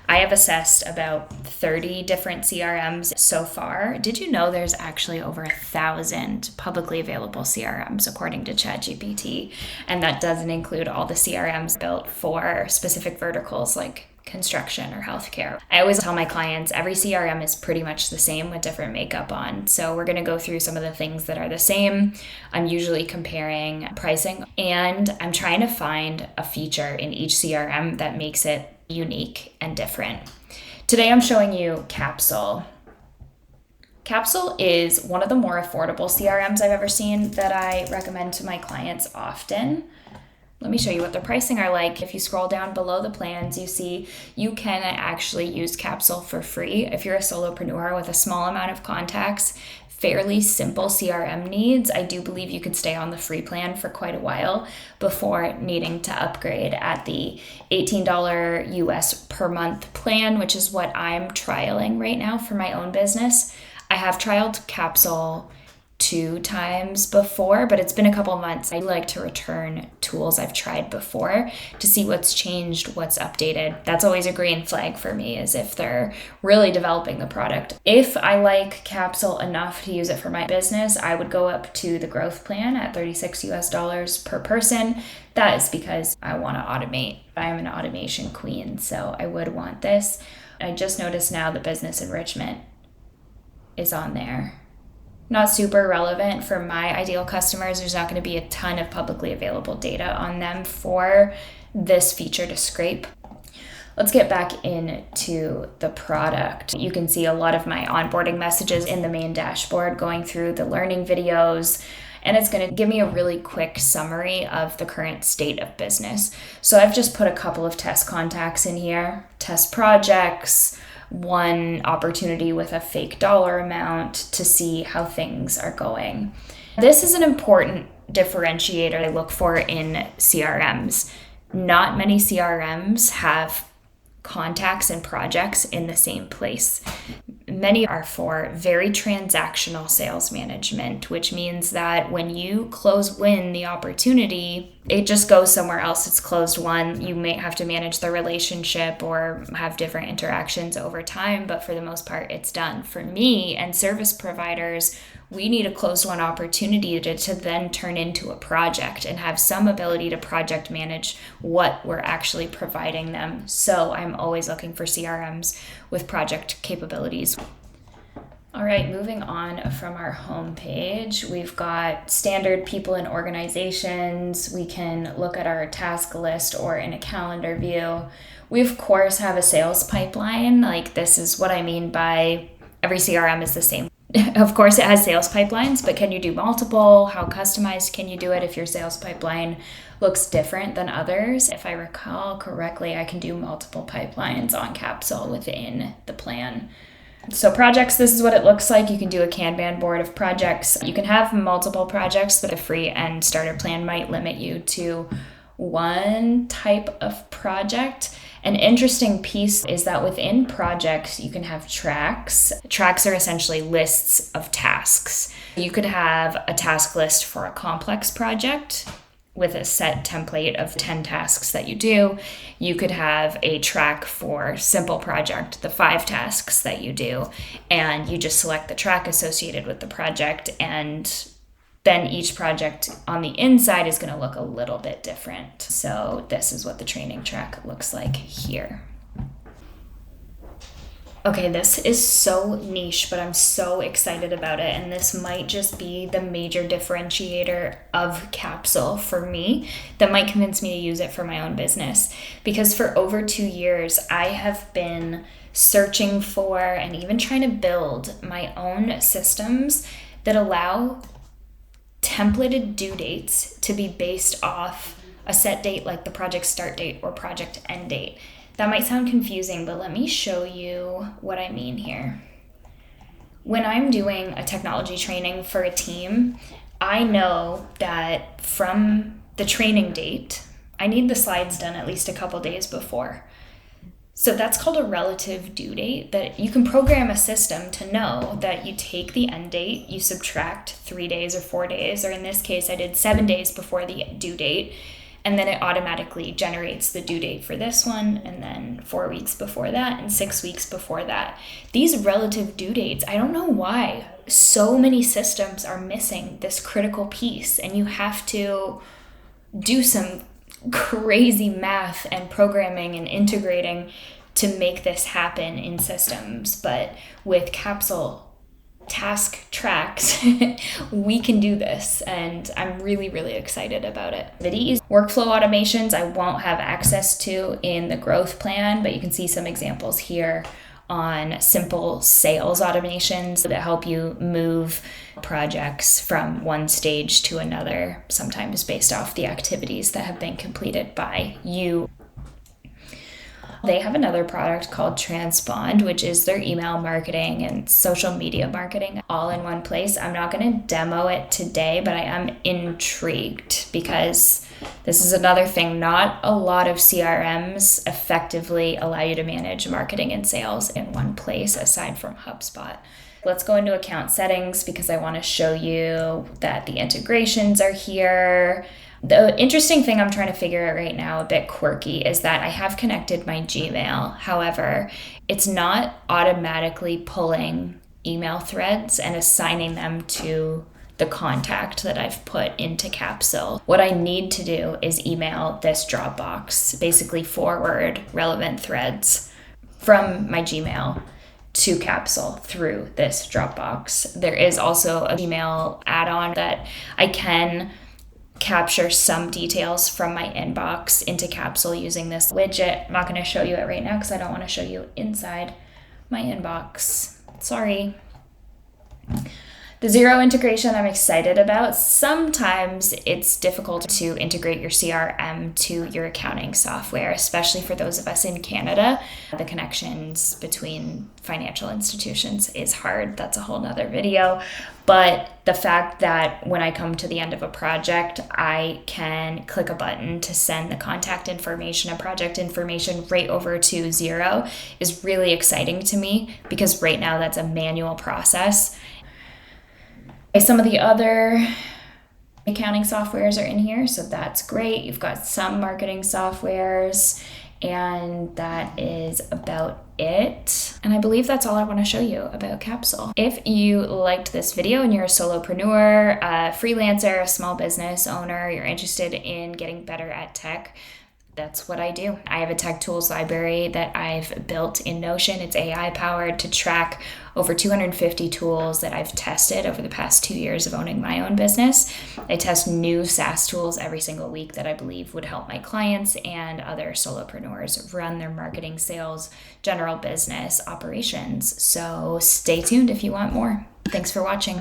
I have assessed about 30 different CRMs so far. Did you know there's actually over 1,000 publicly available CRMs according to ChatGPT? And that doesn't include all the CRMs built for specific verticals like construction or healthcare. I always tell my clients every CRM is pretty much the same with different makeup on. So we're going to go through some of the things that are the same. I'm usually comparing pricing, and I'm trying to find a feature in each CRM that makes it unique and different. Today I'm showing you Capsule. Capsule is one of the more affordable CRMs I've ever seen that I recommend to my clients often. Let me show you what the pricing are like. If you scroll down below the plans, you see you can actually use Capsule for free. If you're a solopreneur with a small amount of contacts, fairly simple CRM needs, I do believe you could stay on the free plan for quite a while before needing to upgrade at the $18 US per month plan, which is what I'm trialing right now for my own business. I have trialed Capsule 2 times before, but it's been a couple months. I like to return tools I've tried before to see what's changed, what's updated. That's always a green flag for me, is if they're really developing the product. If I like Capsule enough to use it for my business, I would go up to the growth plan at $36 US per person. That is because I want to automate. I'm an automation queen, so I would want this. I just noticed now the business enrichment is on there. Not super relevant for my ideal customers. There's not going to be a ton of publicly available data on them for this feature to scrape. Let's get back into the product. You can see a lot of my onboarding messages in the main dashboard going through the learning videos, and it's going to give me a really quick summary of the current state of business. So I've just put a couple of test contacts in here, test projects, one opportunity with a fake dollar amount to see how things are going. This is an important differentiator I look for in CRMs. Not many CRMs have contacts and projects in the same place. Many are for very transactional sales management, which means that when you win the opportunity, it just goes somewhere else. It's closed won. You may have to manage the relationship or have different interactions over time, but for the most part, it's done. For me and service providers, we need a closed won opportunity to then turn into a project and have some ability to project manage what we're actually providing them. So I'm always looking for CRMs with project capabilities. All right, moving on from our homepage, we've got standard people and organizations. We can look at our task list or in a calendar view. We, of course, have a sales pipeline. Like, this is what I mean by every CRM is the same. Of course, it has sales pipelines, but can you do multiple? How customized can you do it if your sales pipeline looks different than others? If I recall correctly, I can do multiple pipelines on Capsule within the plan. So projects, this is what it looks like. You can do a Kanban board of projects. You can have multiple projects, but the free and starter plan might limit you to one type of project. An interesting piece is that within projects, you can have tracks. Tracks are essentially lists of tasks. You could have a task list for a complex project with a set template of 10 tasks that you do. You could have a track for simple project, the 5 tasks that you do, and you just select the track associated with the project, and then each project on the inside is going to look a little bit different. So this is what the training track looks like here. Okay, this is so niche, but I'm so excited about it. And this might just be the major differentiator of Capsule for me that might convince me to use it for my own business. Because for over 2 years, I have been searching for and even trying to build my own systems that allow templated due dates to be based off a set date like the project start date or project end date. That might sound confusing, but let me show you what I mean here. When I'm doing a technology training for a team, I know that from the training date, I need the slides done at least a couple days before. So that's called a relative due date, that you can program a system to know that you take the end date, you subtract 3 days or 4 days, or in this case, I did 7 days before the due date, and then it automatically generates the due date for this one, and then 4 weeks before that, and 6 weeks before that. These relative due dates, I don't know why so many systems are missing this critical piece, and you have to do some crazy math and programming and integrating to make this happen in systems. But with Capsule task tracks, we can do this, and I'm really, really excited about it. These workflow automations I won't have access to in the growth plan, but you can see some examples here on simple sales automations that help you move projects from one stage to another, sometimes based off the activities that have been completed by you. They have another product called Transpond, which is their email marketing and social media marketing all in one place. I'm not going to demo it today, but I am intrigued because this is another thing. Not a lot of CRMs effectively allow you to manage marketing and sales in one place aside from HubSpot. Let's go into account settings because I want to show you that the integrations are here. The interesting thing I'm trying to figure out right now, a bit quirky, is that I have connected my Gmail. However, it's not automatically pulling email threads and assigning them to the contact that I've put into Capsule. What I need to do is email this Dropbox, basically forward relevant threads from my Gmail to Capsule through this Dropbox. There is also a Gmail add-on that I can capture some details from my inbox into Capsule using this widget. I'm not going to show you it right now because I don't want to show you inside my inbox. Sorry. The Xero integration I'm excited about. Sometimes it's difficult to integrate your CRM to your accounting software, especially for those of us in Canada. The connections between financial institutions is hard. That's a whole nother video. But the fact that when I come to the end of a project, I can click a button to send the contact information and project information right over to Xero is really exciting to me because right now that's a manual process. Some of the other accounting softwares are in here, so that's great. You've got some marketing softwares, and that is about it. And I believe that's all I want to show you about Capsule. If you liked this video and you're a solopreneur, a freelancer, a small business owner, you're interested in getting better at tech, that's what I do. I have a tech tools library that I've built in Notion. It's AI powered to track over 250 tools that I've tested over the past 2 years of owning my own business. I test new SaaS tools every single week that I believe would help my clients and other solopreneurs run their marketing, sales, general business operations. So stay tuned if you want more. Thanks for watching.